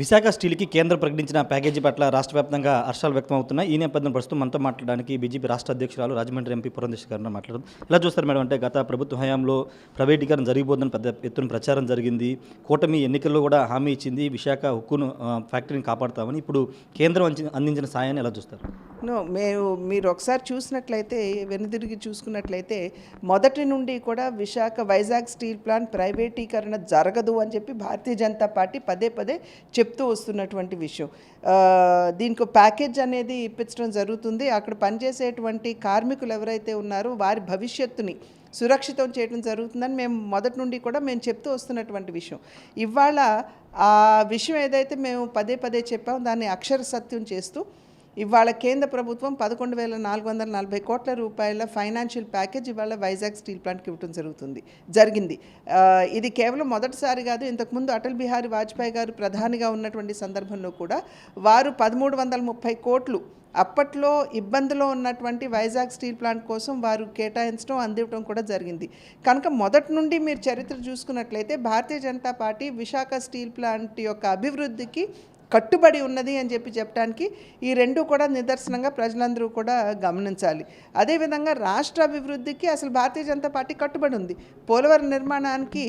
విశాఖ స్టీల్కి కేంద్రం ప్రకటించిన ప్యాకేజీ పట్ల రాష్ట్ర వ్యాప్తంగా హర్షాలు వ్యక్తమవుతున్నాయి. ఈ నేపథ్యం ప్రస్తుతం మనతో మాట్లాడడానికి బీజేపీ రాష్ట్ర అధ్యక్షురాలు రాజమండ్రి ఎంపీ పురంధేశ్వరి గారితో మాట్లాడడం. ఎలా చూస్తారు మేడం అంటే గత ప్రభుత్వ హయాంలో ప్రైవేటీకరణ జరిగిపోతుందని పెద్ద ఎత్తున ప్రచారం జరిగింది. కూటమి ఎన్నికల్లో కూడా హామీ ఇచ్చింది విశాఖ ఉక్కును ఫ్యాక్టరీని కాపాడుతామని. ఇప్పుడు కేంద్రం అందించిన సాయాన్ని ఎలా చూస్తారు? మీరు ఒకసారి చూసినట్లయితే వెనుదిరిగి చూసుకున్నట్లయితే మొదటి నుండి కూడా విశాఖ వైజాగ్ స్టీల్ ప్లాంట్ ప్రైవేటీకరణ జరగదు అని చెప్పి భారతీయ జనతా పార్టీ పదే పదే చెప్తూ వస్తున్నటువంటి విషయం. దీనికి ప్యాకేజ్ అనేది ఇప్పించడం జరుగుతుంది. అక్కడ పనిచేసేటువంటి కార్మికులు ఎవరైతే ఉన్నారో వారి భవిష్యత్తుని సురక్షితం చేయడం జరుగుతుందని మేము మొదటి నుండి కూడా మేము చెప్తూ వస్తున్నటువంటి విషయం. ఇవాళ ఆ విషయం ఏదైతే మేము పదే పదే చెప్పామో దాన్ని అక్షర సత్యం చేస్తూ ఇవాళ కేంద్ర ప్రభుత్వం 11,440 కోట్ల రూపాయల ఫైనాన్షియల్ ప్యాకేజ్ ఇవాళ వైజాగ్ స్టీల్ ప్లాంట్కి ఇవ్వడం జరిగింది. ఇది కేవలం మొదటిసారి కాదు. ఇంతకుముందు అటల్ బిహారీ వాజ్పేయి గారు ప్రధానిగా ఉన్నటువంటి సందర్భంలో కూడా వారు 1330 కోట్లు అప్పట్లో ఇబ్బందిలో ఉన్నటువంటి వైజాగ్ స్టీల్ ప్లాంట్ కోసం వారు కేటాయించడం అందివ్వడం కూడా జరిగింది. కనుక మొదటి నుండి మీరు చరిత్ర చూసుకున్నట్లయితే Bharatiya Janata Party Visakha steel plant యొక్క అభివృద్ధికి కట్టుబడి ఉన్నది అని చెప్పడానికి ఈ రెండు కూడా నిదర్శనంగా ప్రజలందరూ కూడా గమనించాలి. అదేవిధంగా రాష్ట్ర అభివృద్ధికి అసలు భారతీయ జనతా పార్టీ కట్టుబడి ఉంది. పోలవరం నిర్మాణానికి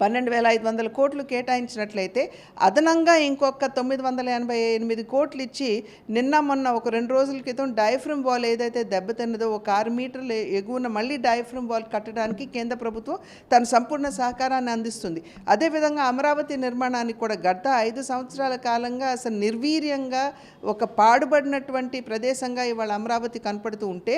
12,500 కోట్లు కేటాయించినట్లయితే అదనంగా ఇంకొక 988 కోట్లు ఇచ్చి నిన్న మొన్న ఒక 2 రోజుల క్రితం డయాఫ్రమ్ వాల్ ఏదైతే దెబ్బతిన్నదో ఒక 6 మీటర్ల ఎగువన మళ్ళీ డయాఫ్రమ్ వాల్ కట్టడానికి కేంద్ర ప్రభుత్వం తన సంపూర్ణ సహకారాన్ని అందిస్తుంది. అదేవిధంగా అమరావతి నిర్మాణానికి కూడా గత 5 సంవత్సరాల కాలంగా అసలు నిర్వీర్యంగా ఒక పాడుబడినటువంటి ప్రదేశంగా ఇవాళ అమరావతి కనపడుతూ ఉంటే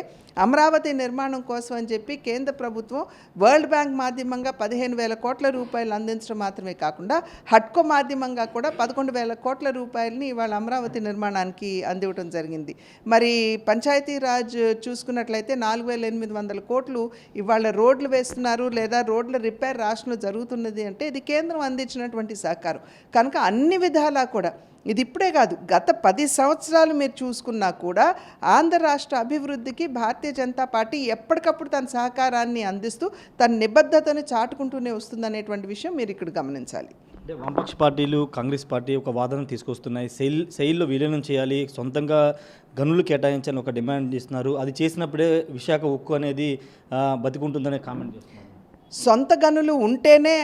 అమరావతి నిర్మాణం కోసం అని చెప్పి కేంద్ర ప్రభుత్వం వరల్డ్ బ్యాంక్ మాధ్యమంగా 15,000 కోట్ల రూపాయలు అందించడం మాత్రమే కాకుండా హడ్కో మాధ్యమంగా కూడా 11,000 కోట్ల రూపాయలని ఇవాళ అమరావతి నిర్మాణానికి అందివ్వడం జరిగింది. మరి పంచాయతీరాజ్ చూసుకున్నట్లయితే 4,800 కోట్లు ఇవాళ రోడ్లు వేస్తున్నారు, లేదా రోడ్ల రిపేర్ రాష్ట్రంలో జరుగుతున్నది అంటే ఇది కేంద్రం అందించినటువంటి సహకారం. కనుక అన్ని విధాలా కూడా ఇది ఇప్పుడే కాదు, గత 10 సంవత్సరాలు మీరు చూసుకున్నా కూడా ఆంధ్ర రాష్ట్ర అభివృద్ధికి భారతీయ జనతా పార్టీ ఎప్పటికప్పుడు తన సహకారాన్ని అందిస్తూ తన నిబద్ధతను చాటుకుంటూనే వస్తుందనేటువంటి విషయం మీరు ఇక్కడ గమనించాలి. అంటే వామపక్ష పార్టీలు కాంగ్రెస్ పార్టీ ఒక వాదన తీసుకొస్తున్నాయి. సెయిల్లో విలీనం చేయాలి, సొంతంగా గనులు కేటాయించాలని ఒక డిమాండ్ చేస్తున్నారు. అది చేసినప్పుడే విశాఖ ఉక్కు అనేది బతికుంటుందనే కామెంట్ చేస్తున్నారు. సొంత గనులు ఉంటేనే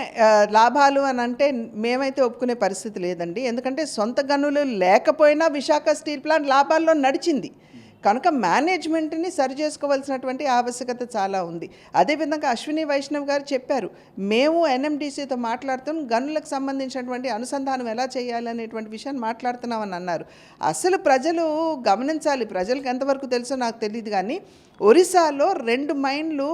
లాభాలు అని అంటే మేమైతే ఒప్పుకునే పరిస్థితి లేదండి. ఎందుకంటే సొంత గనులు లేకపోయినా విశాఖ స్టీల్ ప్లాంట్ లాభాల్లో నడిచింది. కనుక మేనేజ్మెంట్ని సరి చేసుకోవాల్సినటువంటి ఆవశ్యకత చాలా ఉంది. అదేవిధంగా అశ్విని వైష్ణవ్ గారు చెప్పారు, మేము ఎన్ఎండిసితో మాట్లాడుతూ గనులకు సంబంధించినటువంటి అనుసంధానం ఎలా చేయాలనేటువంటి విషయాన్ని మాట్లాడుతున్నామని అన్నారు. అసలు ప్రజలు గమనించాలి, ప్రజలకు ఎంతవరకు తెలుసో నాకు తెలియదు కానీ ఒరిస్సాలో 2 మైన్లు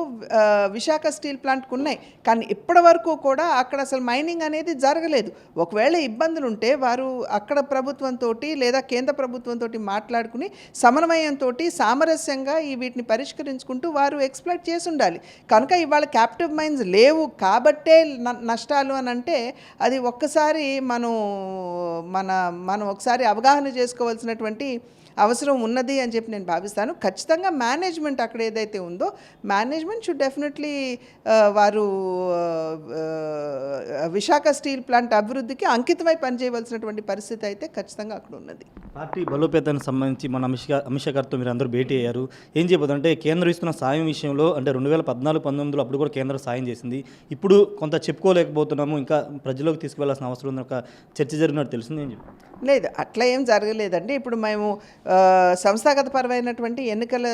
విశాఖ స్టీల్ ప్లాంట్కు ఉన్నాయి. కానీ ఇప్పటి వరకు కూడా అక్కడ అసలు మైనింగ్ అనేది జరగలేదు. ఒకవేళ ఇబ్బందులు ఉంటే వారు అక్కడ ప్రభుత్వంతో లేదా కేంద్ర ప్రభుత్వంతో మాట్లాడుకుని సమన్వయంతో సామరస్యంగా వీటిని పరిష్కరించుకుంటూ వారు ఎక్స్ప్లోయిట్ చేసి ఉండాలి. కనుక ఇవాళ క్యాప్టివ్ మైన్స్ లేవు కాబట్టే నష్టాలు అని అంటే అది ఒక్కసారి మనం ఒకసారి అవగాహన చేసుకోవాల్సినటువంటి అవసరం ఉన్నది అని చెప్పి నేను భావిస్తాను. ఖచ్చితంగా మేనేజ్మెంట్ అక్కడ ఏదైతే ఉందో మేనేజ్మెంట్ షుడ్ డెఫినెట్లీ వారు విశాఖ స్టీల్ ప్లాంట్ అభివృద్ధికి అంకితమై పనిచేయవలసినటువంటి పరిస్థితి అయితే ఖచ్చితంగా అక్కడ ఉన్నది. పార్టీ బలోపేతానికి సంబంధించి మన అమిత్ షా గారితో మీరు అందరూ భేటీ అయ్యారు. ఏం చేయబోదు అంటే కేంద్రం ఇస్తున్న సాయం విషయంలో అంటే 2014-19లో అప్పుడు కూడా కేంద్రం సాయం చేసింది. ఇప్పుడు కొంత చెప్పుకోలేకపోతున్నాము, ఇంకా ప్రజల్లోకి తీసుకువెళ్లాల్సిన అవసరం ఉంది, ఒక చర్చ జరిగినట్టు తెలిసింది. ఏం చెప్పి లేదు, అట్లా ఏం జరగలేదండి. ఇప్పుడు మేము సంస్థాగతపరమైనటువంటి ఎన్నికల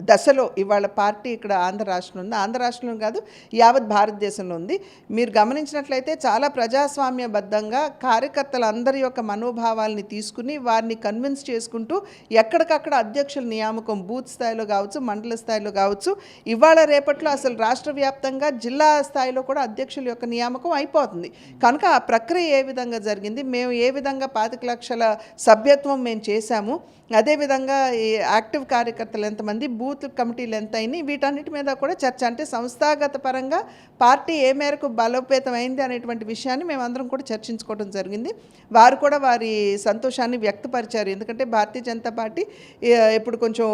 దశలో ఇవాళ పార్టీ ఇక్కడ ఆంధ్ర రాష్ట్రంలో ఉంది. ఆంధ్ర రాష్ట్రంలో కాదు, యావత్ భారతదేశంలో ఉంది. మీరు గమనించినట్లయితే చాలా ప్రజాస్వామ్యబద్ధంగా కార్యకర్తలందరి యొక్క మనోభావాల్ని తీసుకుని వారిని కన్విన్స్ చేసుకుంటూ ఎక్కడికక్కడ అధ్యక్షుల నియామకం బూత్ స్థాయిలో కావచ్చు, మండల స్థాయిలో కావచ్చు, ఇవాళ రేపట్లో అసలు రాష్ట్ర వ్యాప్తంగా జిల్లా స్థాయిలో కూడా అధ్యక్షుల యొక్క నియామకం అయిపోతుంది. కనుక ఆ ప్రక్రియ ఏ విధంగా జరిగింది, మేము ఏ విధంగా 25 లక్షల సభ్యత్వం మేము చేశాము, అదేవిధంగా ఈ యాక్టివ్ కార్యకర్తలు ఎంతమంది, బూత్ కమిటీలు ఎంత అయినాయి, వీటన్నిటి మీద కూడా చర్చ. అంటే సంస్థాగత పరంగా పార్టీ ఏ మేరకు బలోపేతం అయింది అనేటువంటి విషయాన్ని మేమందరం కూడా చర్చించుకోవడం జరిగింది. వారు కూడా వారి సంతోషాన్ని వ్యక్తపరిచారు. ఎందుకంటే భారతీయ జనతా పార్టీ ఇప్పుడు కొంచెం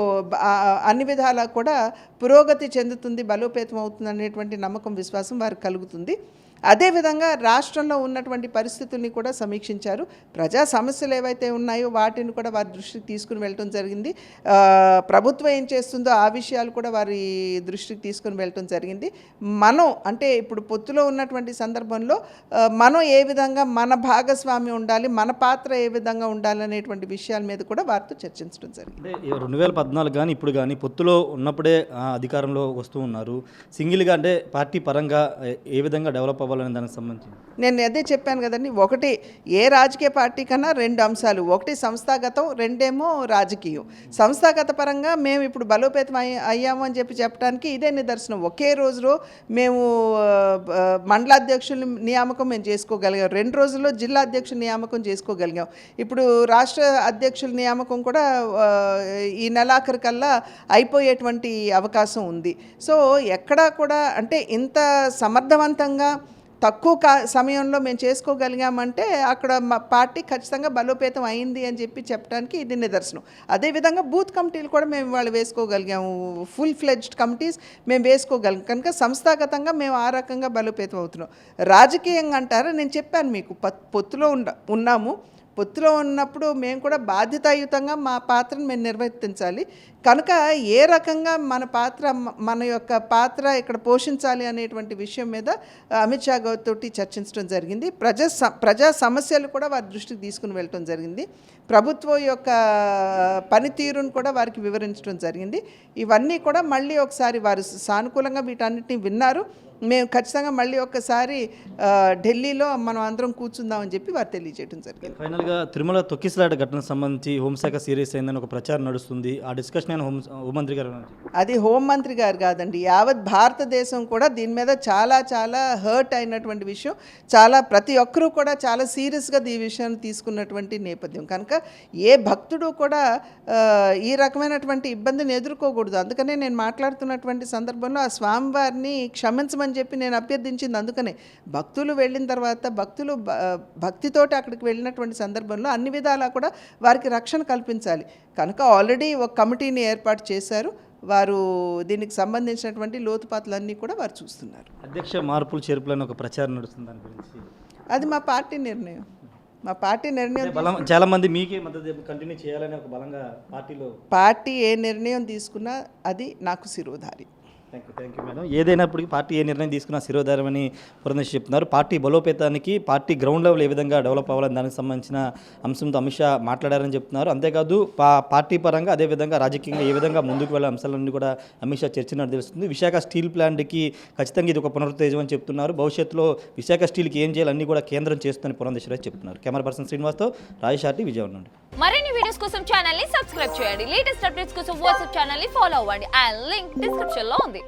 అన్ని విధాలా కూడా పురోగతి చెందుతుంది, బలోపేతం అవుతుంది అనేటువంటి నమ్మకం, విశ్వాసం వారికి కలుగుతుంది. అదేవిధంగా రాష్ట్రంలో ఉన్నటువంటి పరిస్థితుల్ని కూడా సమీక్షించారు. ప్రజా సమస్యలు ఏవైతే ఉన్నాయో వాటిని కూడా వారి దృష్టికి తీసుకుని వెళ్ళటం జరిగింది. ప్రభుత్వం ఏం చేస్తుందో ఆ విషయాలు కూడా వారి దృష్టికి తీసుకుని వెళ్ళటం జరిగింది. మనం అంటే ఇప్పుడు పొత్తులో ఉన్నటువంటి సందర్భంలో మనం ఏ విధంగా మన భాగస్వామ్యం ఉండాలి, మన పాత్ర ఏ విధంగా ఉండాలనేటువంటి విషయాల మీద కూడా వారితో చర్చించడం జరిగింది. అంటే 2014 కానీ ఇప్పుడు కానీ పొత్తులో ఉన్నప్పుడే అధికారంలో వస్తూ ఉన్నారు. సింగిల్గా అంటే పార్టీ పరంగా ఏ విధంగా డెవలప్ అవ్వాలనే దానికి సంబంధించి నేను అదే చెప్పాను కదండి, ఒకటి ఏ రాజకీయ పార్టీ కన్నా రెండు అంశాలు, ఒకటి సంస్థాగతం, రెండేమో రాజకీయం. సంస్థాగత పరంగా మేము ఇప్పుడు బలోపేతం అయ్యాము అని చెప్పడానికి ఇదే నిదర్శనం. ఒకే రోజులో మేము మండలాధ్యక్షుల నియామకం మేము చేసుకోగలిగాం, 2 రోజుల్లో జిల్లా అధ్యక్షుల నియామకం చేసుకోగలిగాం. ఇప్పుడు రాష్ట్ర అధ్యక్షుల నియామకం కూడా ఈ నెలాఖరికల్లా అయిపోయేటువంటి అవకాశం ఉంది. సో ఎక్కడా కూడా అంటే ఇంత సమర్థవంతంగా తక్కువ సమయంలో మేము చేసుకోగలిగామంటే అక్కడ మా పార్టీ ఖచ్చితంగా బలోపేతం అయింది అని చెప్పడానికి ఇది నిదర్శనం. అదేవిధంగా బూత్ కమిటీలు కూడా మేము వాళ్ళు వేసుకోగలిగాము, ఫుల్ ఫ్లెడ్జ్డ్ కమిటీస్ మేము వేసుకోగలిగాం. కనుక సంస్థాగతంగా మేము ఆ రకంగా బలోపేతం అవుతున్నాం. రాజకీయంగా అంటారా, నేను చెప్పాను మీకు పొత్తులో ఉన్నాము. పొత్తులో ఉన్నప్పుడు మేము కూడా బాధ్యతాయుతంగా మా పాత్రను మేము నిర్వర్తించాలి. కనుక ఏ రకంగా మన యొక్క పాత్ర ఇక్కడ పోషించాలి అనేటువంటి విషయం మీద అమిత్ షా తోటి చర్చించడం జరిగింది. ప్రజా సమస్యలు కూడా వారి దృష్టికి తీసుకుని వెళ్ళటం జరిగింది. ప్రభుత్వం యొక్క పనితీరును కూడా వారికి వివరించడం జరిగింది. ఇవన్నీ కూడా మళ్ళీ ఒకసారి వారు సానుకూలంగా వీటన్నిటిని విన్నారు. మేము ఖచ్చితంగా మళ్ళీ ఒక్కసారి ఢిల్లీలో మనం అందరం కూర్చుందామని చెప్పి వారు తెలియజేయడం జరిగింది. ఫైనల్గా తిరుమల తొక్కిసలాట ఘటనకు సంబంధించి హోంశాఖ సీరియస్ అయిందని ఒక ప్రచారం నడుస్తుంది. ఆ డిస్కషన్ హోంమంత్రి గారు అది హోంమంత్రి గారు కాదండి, యావత్ భారతదేశం కూడా దీని మీద చాలా చాలా హర్ట్ అయినటువంటి విషయం. ప్రతి ఒక్కరూ కూడా చాలా సీరియస్గా ఈ విషయాన్ని తీసుకున్నటువంటి నేపథ్యం. కనుక ఏ భక్తుడు కూడా ఈ రకమైనటువంటి ఇబ్బందిని ఎదుర్కోకూడదు. అందుకనే నేను మాట్లాడుతున్నటువంటి సందర్భంలో ఆ స్వామివారిని క్షమించమని చెప్పి నేను అభ్యర్థించింది. అందుకనే భక్తులు వెళ్ళిన తర్వాత భక్తితోటి అక్కడికి వెళ్ళినటువంటి సందర్భంలో అన్ని విధాలా కూడా వారికి రక్షణ కల్పించాలి. కనుక ఆల్రెడీ ఒక కమిటీని ఏర్పాటు చేశారు. వారు దీనికి సంబంధించినటువంటి లోతుపాతులన్నీ కూడా వారు చూస్తున్నారు. అధ్యక్ష మార్పులు చేర్పులని ఒక ప్రచారం నడుస్తుంది, దాని గురించి అది మా పార్టీ నిర్ణయం. చాలా మంది మీకే మద్దతు కంటిన్యూ చేయాలని ఒక బలంగా పార్టీ ఏ నిర్ణయం తీసుకున్నా అది నాకు శిరోధారి. Thank you madam. ఏదైనప్పటికీ పార్టీ ఏ నిర్ణయం తీసుకున్నా శిరోధారమని పురంధేశ్వరి చెప్తున్నారు. పార్టీ బలోపేతానికి పార్టీ గ్రౌండ్ లెవెల్ ఏ విధంగా డెవలప్ అవ్వాలని దానికి సంబంధించిన అంశంతో అమిత్ షా మాట్లాడారని చెప్తున్నారు. అంతేకాదు పార్టీ పరంగా అదేవిధంగా రాజకీయంగా ఏ విధంగా ముందుకు వెళ్ళే అంశాలన్నీ కూడా అమిత్ షా చర్చించినట్టు తెలుస్తుంది. విశాఖ స్టీల్ ప్లాంట్కి ఖచ్చితంగా ఇది ఒక పునరుత్తేజం అని చెప్తున్నారు. భవిష్యత్తులో విశాఖ స్టీల్కి ఏం చేయాలన్నీ కూడా కేంద్రం చేస్తుందని పురంధేశ్వరి చెప్తున్నారు. కెమెరా పర్సన్ శ్రీనివాస్తో రాజేష్ ఆర్టీ, విజయవాడ నుండి. మరిన్ని వీడియోస్ కోసం ఛానల్ ని సబ్స్క్రైబ్ చేయండి. లేటెస్ట్ అప్డేట్స్ కోసం వాట్సాప్ ఛానల్ ని ఫాలో అవ్వండి. ఆ లింక్ డిస్క్రిప్షన్ లో ఉంది.